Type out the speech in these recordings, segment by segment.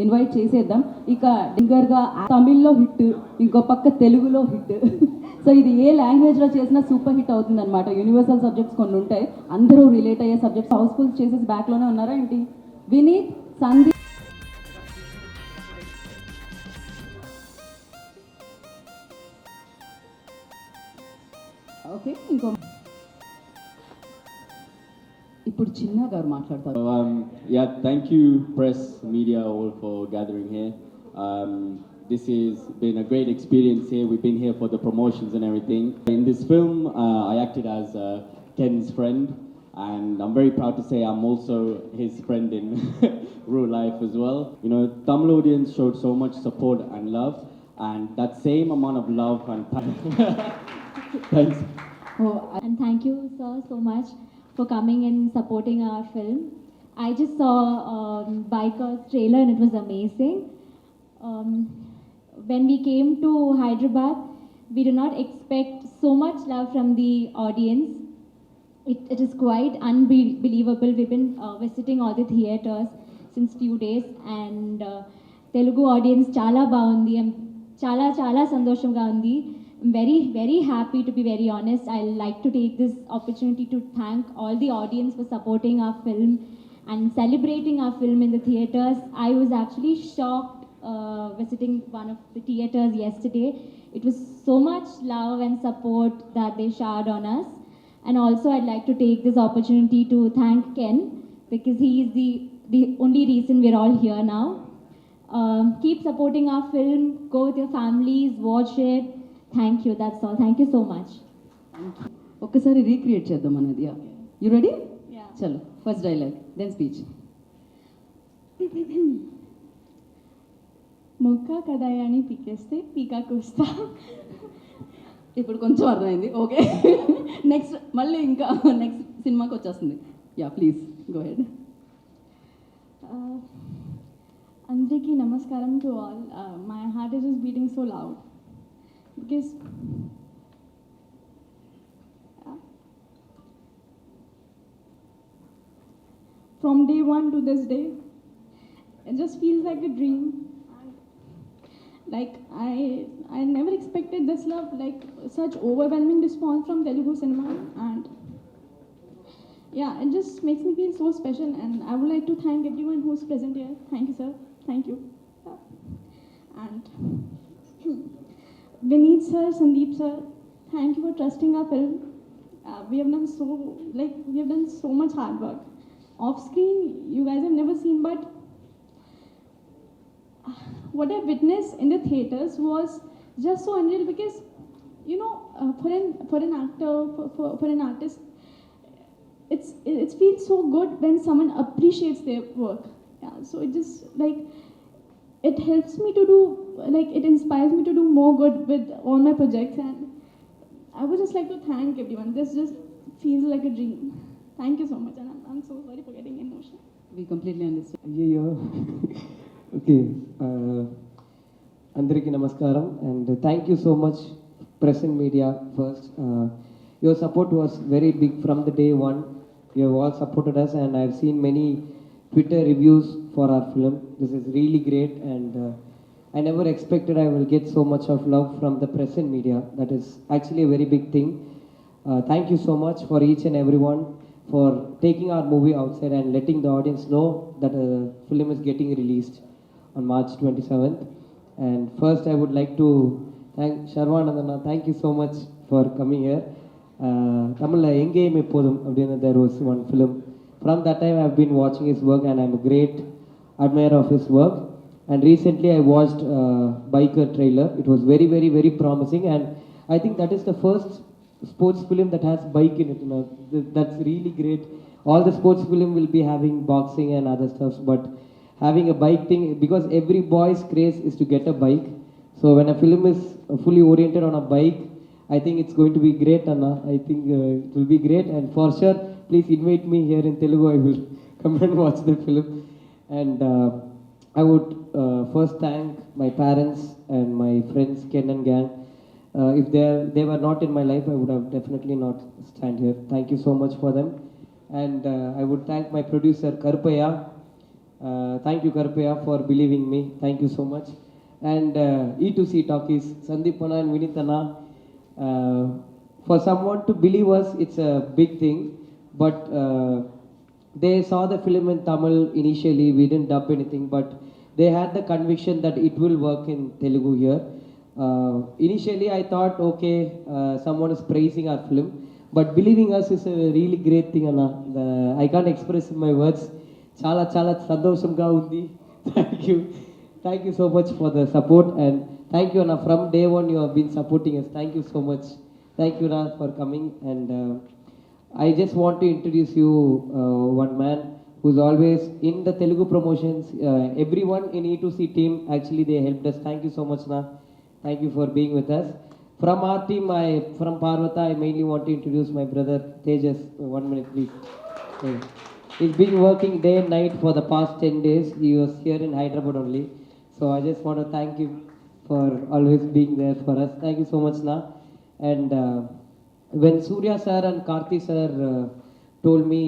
Invite చేసేద్దాం. ఇక డింగర్గా తమిళ్లో హిట్, ఇంకో పక్క తెలుగులో హిట్. సో ఇది ఏ లాంగ్వేజ్లో చేసినా సూపర్ హిట్ అవుతుంది అనమాట. యూనివర్సల్ సబ్జెక్ట్స్ కొన్ని ఉంటాయి, అందరూ రిలేట్ అయ్యే సబ్జెక్ట్స్. హౌస్ఫుల్ చేసేసి బ్యాక్లోనే ఉన్నారా ఏంటి? వినీత్, సందీప్. ఓకే, ఇంకో ఇప్పుడు చిన్న గారు మాట్లాడతారు. Yeah, thank you press media all for gathering here. This has been a great experience here. We've been here for the promotions and everything. In this film, I acted as Ken's friend, and I'm very proud to say I'm also his friend in real life as well. You know, Tamil audience showed so much support and love, and that same amount of love and thanks. Oh, and thank you, sir, so much for coming and supporting our film. I just saw Biker's trailer and it was amazing. When we came to Hyderabad, we did not expect so much love from the audience. It is quite unbelievable. We've been visiting all the theaters since few days, and Telugu audience chala baagundi. Chala sandoshanga undi. I'm very happy, to be very honest. I'd like to take this opportunity to thank all the audience for supporting our film and celebrating our film in the theaters. I was actually shocked visiting one of the theaters yesterday. It was so much love and support that they showered on us. And also I'd like to take this opportunity to thank Ken, because he is the only reason we're all here now. Keep supporting our film. Go with your families, watch it. Thank you, that's all. Thank you so much. ఒక్కసారి recreate చేద్దాం అనేది. You ready? Yeah. చలో, first dialogue then speech. ముక్క కదాయాని పీకేస్తే పీకా కూస్తా. ఇప్పుడు కొంచెం అర్థమైంది. Okay, next మళ్ళీ ఇంకా నెక్స్ట్ సినిమాకి వచ్చేస్తుంది. Yeah, please go head. అందరికీ నమస్కారం to all. My heart is just beating so loud because from day one to this day, it just feels like a dream. Like I never expected this love, like such overwhelming response from Telugu cinema, and yeah, it just makes me feel so special. And I would like to thank everyone who's present here. Thank you, sir. Thank you. And Vineet sir, Sandeep sir, thank you for trusting our film. We have done so much hard work. Off screen, you guys have never seen, but what I witnessed in the theaters was just so unreal, because you know, for an actor, for an artist, it feels so good when someone appreciates their work. Yeah, so it just like, it helps me to do, like, it inspires me to do more good with all my projects, and I would just like to thank everyone. This just feels like a dream. Thank you so much, and I'm so sorry for getting emotional. We completely understand. అయ్యయ్యో, okay. అందరికీ నమస్కారం, and thank you so much press and media. First, your support was very big from the day one. You have all supported us, and I have seen many Twitter reviews for our film. This is really great, and I never expected I will get so much of love from the press and media. That is actually a very big thing. Thank you so much for each and everyone for taking our movie outside and letting the audience know that a film is getting released on March 27th. And first I would like to thank Sharvanandana. Thank you so much for coming here. Tamil Engame Podum, there was one film. From that time I have been watching his work, and I am a great admirer of his work. And recently I watched Biker trailer. It was very promising, and I think that is the first sports film that has bike in it. You know, that's really great. All the sports film will be having boxing and other stuff, but having a bike thing, because every boy's craze is to get a bike. So when a film is fully oriented on a bike, I think it's going to be great, Anna. I think it will be great, and for sure, please invite me here in Telugu. I will come and watch the film. And I would first thank my parents and my friends, Ken and Gang. If they were not in my life, I would have definitely not stand here. Thank you so much for them. And I would thank my producer, Karpaya. Thank you, Karpaya, for believing me. Thank you so much. And E2C Talkies, Sandeep Anna and Vinith Anna. For someone to believe us, it's a big thing. But they saw the film in Tamil initially. We didn't dub anything, but they had the conviction that it will work in Telugu here. Initially, I thought, okay, someone is praising our film, but believing us is a really great thing, Anna. I can't express in my words. Chala chala సంతోషంగా ఉంది. Thank you so much for the support, and thank you, Anna. From day one, you have been supporting us. Thank you so much. Thank you, Anna, for coming. And I just want to introduce you one man who's always in the Telugu promotions. Everyone in E2C team, actually, they helped us. Thank you so much, Anna. Thank you for being with us. From our team, from Parvata, I mainly want to introduce my brother Tejas. 1 minute, please. Okay. He's been working day and night for the past 10 days. He was here in Hyderabad only. So I just want to thank him for always being there for us. Thank you so much, Na. And when Surya sir and Karthi sir told me,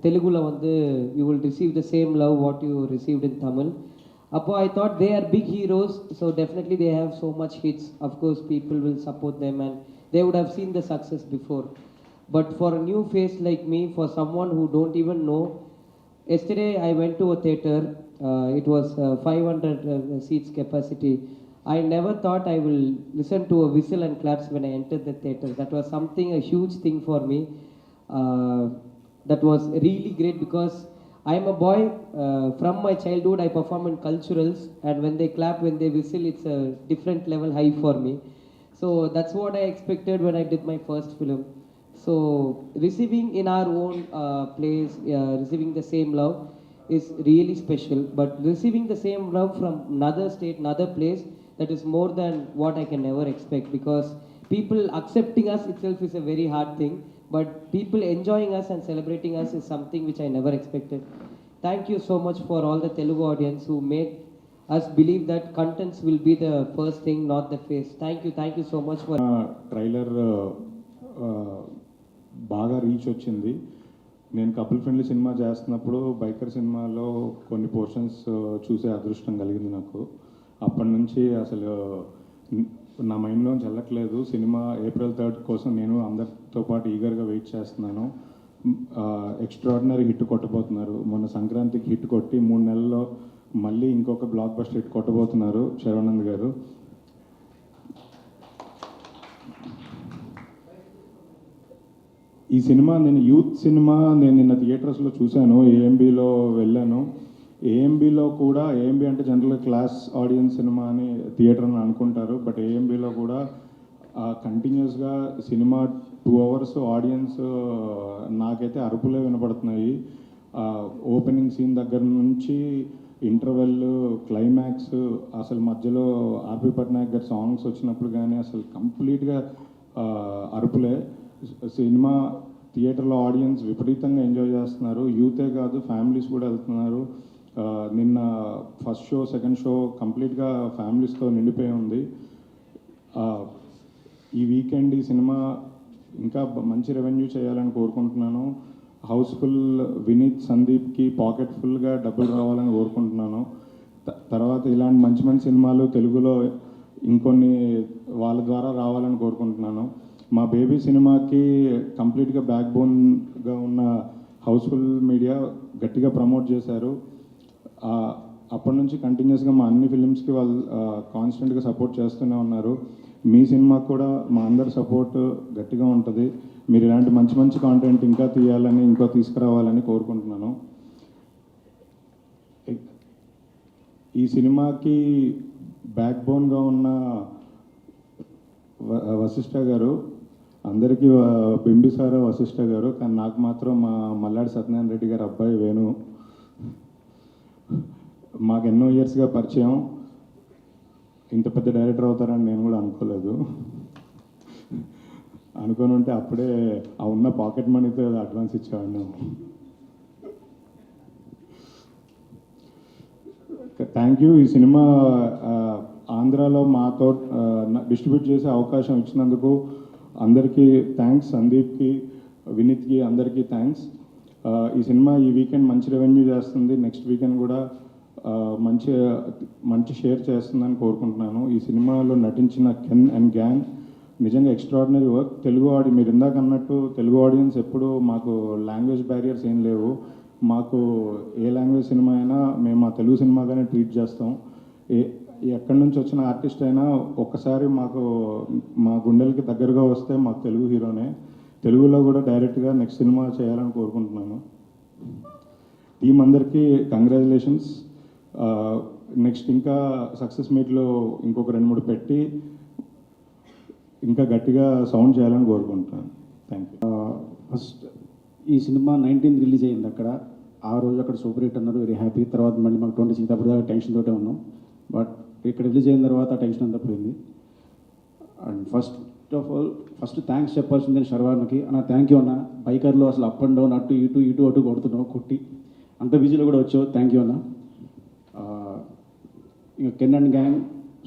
Telugula vandu you will receive the same love what you received in Tamil. Appo I thought they are big heroes, so definitely they have so much hits. Of course, people will support them and they would have seen the success before. But for a new face like me, for someone who don't even know, yesterday I went to a theater. It was 500 seats capacity. I never thought I will listen to a whistle and claps when I entered the theater. That was something, a huge thing for me. That was really great because I am a boy. From my childhood, I perform in culturals, and when they clap, when they whistle, it's a different level high for me. So that's what I expected when I did my first film. So receiving in our own place, receiving the same love is really special. But receiving the same love from another state, another place, that is more than what I can ever expect. Because people accepting us itself is a very hard thing. But people enjoying us and celebrating us is something which I never expected. Thank you so much for all the Telugu audience who made us believe that contents will be the first thing, not the face. Thank you so much for. Trailer బాగా reach వచ్చింది. నేను couple friendly cinema చేస్తున్నప్పుడు biker సినిమాలో కొన్ని portions చూసే అదృష్టం కలిగింది నాకు. అప్పటి నుంచి అసలు నా మైండ్లోంచి వెళ్ళట్లేదు. సినిమా April 3rd కోసం నేను అందరితో పాటు ఈగర్గా వెయిట్ చేస్తున్నాను. ఎక్స్ట్రాడినరీ హిట్ కొట్టబోతున్నారు. మొన్న సంక్రాంతికి హిట్ కొట్టి 3 నెలల్లో మళ్ళీ ఇంకొక బ్లాక్ బస్టర్ హిట్ కొట్టబోతున్నారు శరవణంద్ గారు. ఈ సినిమా నేను యూత్ సినిమా నేను నిన్న థియేటర్స్లో చూశాను. ఏఎంబీలో వెళ్ళాను. ఏఎంబీలో కూడా ఏఎంబీ అంటే జనరల్గా క్లాస్ ఆడియన్స్ సినిమా అని థియేటర్ అని అనుకుంటారు. బట్ ఏఎంబీలో కూడా కంటిన్యూస్గా సినిమా 2 hours ఆడియన్స్ నాకైతే అరుపులే వినపడుతున్నాయి. ఓపెనింగ్ సీన్ దగ్గర నుంచి ఇంటర్వెల్, క్లైమాక్స్, అసలు మధ్యలో ఆర్పి పట్నాయక్ గారి సాంగ్స్ వచ్చినప్పుడు కానీ అసలు కంప్లీట్గా అరుపులే. సినిమా థియేటర్లో ఆడియన్స్ విపరీతంగా ఎంజాయ్ చేస్తున్నారు. యూతే కాదు, ఫ్యామిలీస్ కూడా వెళ్తున్నారు. నిన్న ఫస్ట్ షో, సెకండ్ షో కంప్లీట్గా ఫ్యామిలీస్తో నిండిపోయి ఉంది. ఈ వీకెండ్ ఈ సినిమా ఇంకా మంచి రెవెన్యూ చేయాలని కోరుకుంటున్నాను. హౌస్ఫుల్ వినీత్, సందీప్కి పాకెట్ ఫుల్గా డబ్బులు రావాలని కోరుకుంటున్నాను. తర్వాత ఇలాంటి మంచి మంచి సినిమాలు తెలుగులో ఇంకొన్ని వాళ్ళ ద్వారా రావాలని కోరుకుంటున్నాను. మా బేబీ సినిమాకి కంప్లీట్గా బ్యాక్ బోన్గా ఉన్న హౌస్ఫుల్ మీడియా గట్టిగా ప్రమోట్ చేశారు. అప్పటి నుంచి కంటిన్యూస్గా మా అన్ని ఫిలిమ్స్కి వాళ్ళు కాన్స్టెంట్గా సపోర్ట్ చేస్తూనే ఉన్నారు. మీ సినిమాకి కూడా మా అందరి సపోర్ట్ గట్టిగా ఉంటుంది. మీరు ఇలాంటి మంచి మంచి కాంటెంట్ ఇంకా తీయాలని, ఇంకా తీసుకురావాలని కోరుకుంటున్నాను. ఈ సినిమాకి బ్యాక్ బోన్గా ఉన్న వశిష్ఠ గారు, అందరికీ బింబిసార వశిష్ఠ గారు, కానీ నాకు మాత్రం మా మల్లాడి సత్యనారాయణ రెడ్డి గారు అబ్బాయి వేణు. మాకు ఎన్నో ఇయర్స్గా పరిచయం. ఇంత పెద్ద డైరెక్టర్ అవుతారని నేను కూడా అనుకోలేదు. అనుకొని ఉంటే అప్పుడే ఆ ఉన్న పాకెట్ మనీతో అడ్వాన్స్ ఇచ్చేవాడిని. Thank you. ఈ సినిమా ఆంధ్రాలో మాతో డిస్ట్రిబ్యూట్ చేసే అవకాశం ఇచ్చినందుకు అందరికీ థ్యాంక్స్. సందీప్కి, వినీత్కి అందరికీ థ్యాంక్స్. ఈ సినిమా ఈ వీకెండ్ మంచి రెవెన్యూ చేస్తుంది, నెక్స్ట్ వీకెండ్ కూడా మంచి మంచి షేర్ చేస్తుందని కోరుకుంటున్నాను. ఈ సినిమాలో నటించిన కెన్ అండ్ గ్యాంగ్ నిజంగా ఎక్స్ట్రాడినరీ వర్క్. మీరు ఇందాక అన్నట్టు తెలుగు ఆడియన్స్ ఎప్పుడు మాకు లాంగ్వేజ్ బ్యారియర్స్ ఏం లేవు. మాకు ఏ లాంగ్వేజ్ సినిమా అయినా మేము మా తెలుగు సినిమాగానే ట్రీట్ చేస్తాం. ఎక్కడి నుంచి వచ్చిన ఆర్టిస్ట్ అయినా ఒక్కసారి మా గుండెలకి దగ్గరగా వస్తే మాకు తెలుగు హీరోనే. తెలుగులో కూడా డైరెక్ట్గా నెక్స్ట్ సినిమా చేయాలని కోరుకుంటున్నాను. టీం అందరికీ కంగ్రాచులేషన్స్. నెక్స్ట్ ఇంకా సక్సెస్ మీట్లో ఇంకొక 2-3 పెట్టి ఇంకా గట్టిగా సౌండ్ చేయాలని కోరుకుంటున్నాను. Thank you. ఫస్ట్ ఈ సినిమా 19th రిలీజ్ అయింది అక్కడ. ఆ రోజు అక్కడ సూపర్ హిట్ అన్నారు, వెరీ హ్యాపీ. తర్వాత మళ్ళీ మాకు 26 అప్పుడు దాకా టెన్షన్ తోటే ఉన్నాం. బట్ ఇక్కడ రిలీజ్ అయిన తర్వాత టెన్షన్ అంతా పోయింది. And first of all thanks చెప్పాల్సిందే శర్వాణకి. అన్న థ్యాంక్ యూ అన్న. బైకర్లో అసలు అప్ అండ్ డౌన్ అటు అటు కొడుతున్నావు కొట్టి అంత బిజీలో కూడా వచ్చావు, థ్యాంక్ యూ అన్న. ఇంకా కెన్ అండ్ గ్యాంగ్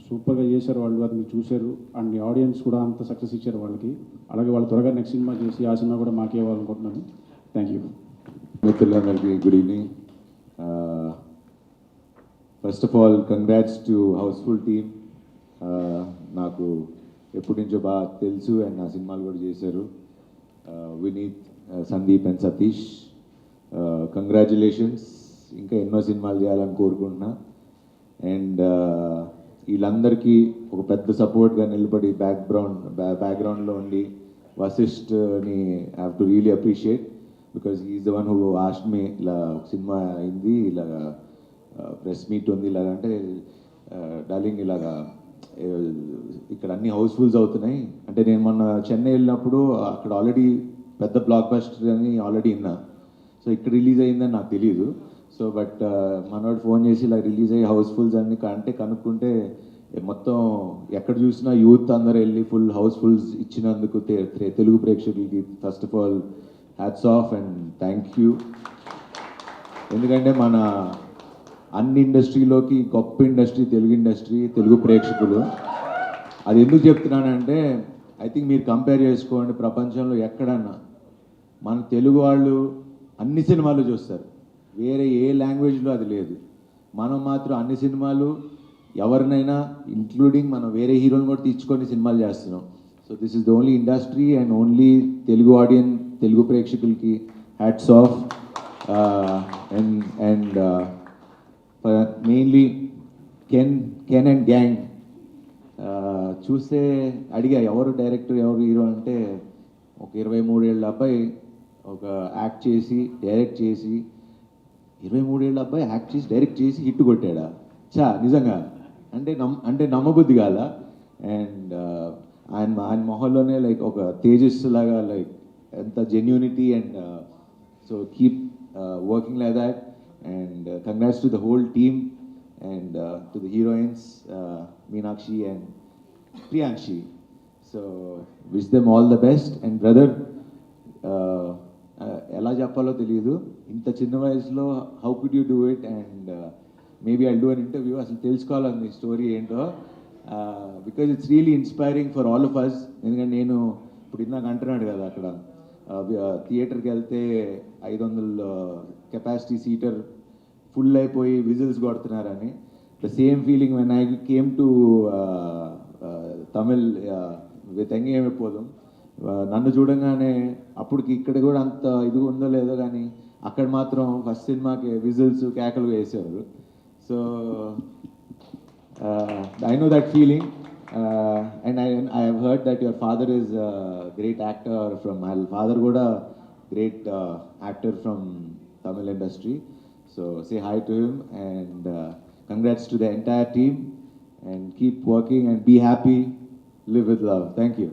సూపర్గా చేశారు వాళ్ళు, అది మీరు చూశారు. అండ్ ఆడియన్స్ కూడా అంత సక్సెస్ ఇచ్చారు వాళ్ళకి. అలాగే వాళ్ళు త్వరగా నెక్స్ట్ సినిమా చేసి ఆ సినిమా కూడా మాకే ఇవ్వాలనుకుంటున్నాను. Thank you. మిత్రులందరికీ good evening. First of all congrats to housefull team. నాకు ఎప్పటి నుంచో బాగా తెలుసు అండ్ నా సినిమాలు కూడా చేశారు. Vineeth, Sandeep and Satish, congratulations. ఇంకా ఎన్నో సినిమాలు చేయాలని కోరుకుంటున్నా. అండ్ వీళ్ళందరికీ ఒక పెద్ద సపోర్ట్గా నిలబడి బ్యాక్గ్రౌండ్లో ఉండి వశిష్ఠ్ని have to really appreciate, because he's the one who asked me ఇలా ఒక సినిమా అయింది, ఇలాగా ప్రెస్ మీట్ ఉంది, ఇలాగంటే డార్లింగ్ ఇలాగా ఇక్కడ అన్ని హౌస్ఫుల్స్ అవుతున్నాయి అంటే, నేను మొన్న చెన్నై వెళ్ళినప్పుడు అక్కడ ఆల్రెడీ పెద్ద బ్లాక్ బస్టర్ అని ఆల్రెడీ విన్నా. సో ఇక్కడ రిలీజ్ అయిందని నాకు తెలియదు. సో బట్ మనోడు ఫోన్ చేసి ఇలా రిలీజ్ అయ్యి హౌస్ఫుల్స్ అన్ని అంటే కనుక్కుంటే మొత్తం ఎక్కడ చూసినా యూత్ అందరూ వెళ్ళి ఫుల్ హౌస్ఫుల్స్ ఇచ్చినందుకు తెలుగు ప్రేక్షకులకి first of all hats off and thank you. ఎందుకంటే మన అన్ని ఇండస్ట్రీలోకి గొప్ప ఇండస్ట్రీ తెలుగు ఇండస్ట్రీ, తెలుగు ప్రేక్షకులు. అది ఎందుకు చెప్తున్నానంటే ఐ థింక్ మీరు కంపేర్ చేసుకోండి, ప్రపంచంలో ఎక్కడన్నా మన తెలుగు వాళ్ళు అన్ని సినిమాలు చూస్తారు, వేరే ఏ లాంగ్వేజ్లో అది లేదు. మనం మాత్రం అన్ని సినిమాలు ఎవరినైనా ఇంక్లూడింగ్ మనం వేరే హీరోని కూడా తెచ్చుకొని సినిమాలు చేస్తున్నాం. So this is the only industry and only Telugu audience, Telugu ప్రేక్షకులకి hats off. And mainly Ken and gang చూస్తే అడిగా ఎవరు డైరెక్టర్ ఎవరు హీరో అంటే, ఒక 23 ఏళ్ళ అబ్బాయి ఒక యాక్ట్ చేసి డైరెక్ట్ చేసి 23 ఏళ్ళ అబ్బాయి యాక్ట్ చేసి డైరెక్ట్ చేసి హిట్ కొట్టాడా? నిజంగా అంటే నమ్మబుద్ధి కాదా? అండ్ ఆయన మొహంలోనే లైక్ ఒక తేజస్ లాగా లైక్ ఎంత genuinity and so keep working like that. And congrats to the whole team and to the heroines Meenakshi and Priyankshi. So wish them all the best. And brother, ఎలా చెప్పాలో తెలియదు, ఇంత చిన్న వయసులో how could you do it? And maybe I'll do an interview, అసలు తెలుసుకోవాలని story ఏంటో, because it's really inspiring for all of us. ఎందుకంటే నేను ఇప్పుడు ఇందాక అంటున్నాడు కదా, అక్కడ థియేటర్కి వెళ్తే 500 కెపాసిటీ సీటర్ ఫుల్ అయిపోయి విజిల్స్ కొడుతున్నారని. The same feeling when I came to Tamil with ఎంగేమైపోదాం. నన్ను చూడంగానే అప్పటికి ఇక్కడ కూడా అంత ఇది ఉందో లేదో కానీ అక్కడ మాత్రం ఫస్ట్ సినిమాకి విజిల్స్ కేకలు వేసేవారు. So I know that feeling. And I have heard that your father is great actor from, my father కూడా great actor from Tamil industry. So say hi to him and congrats to the entire team and keep working and be happy, live with love. Thank you.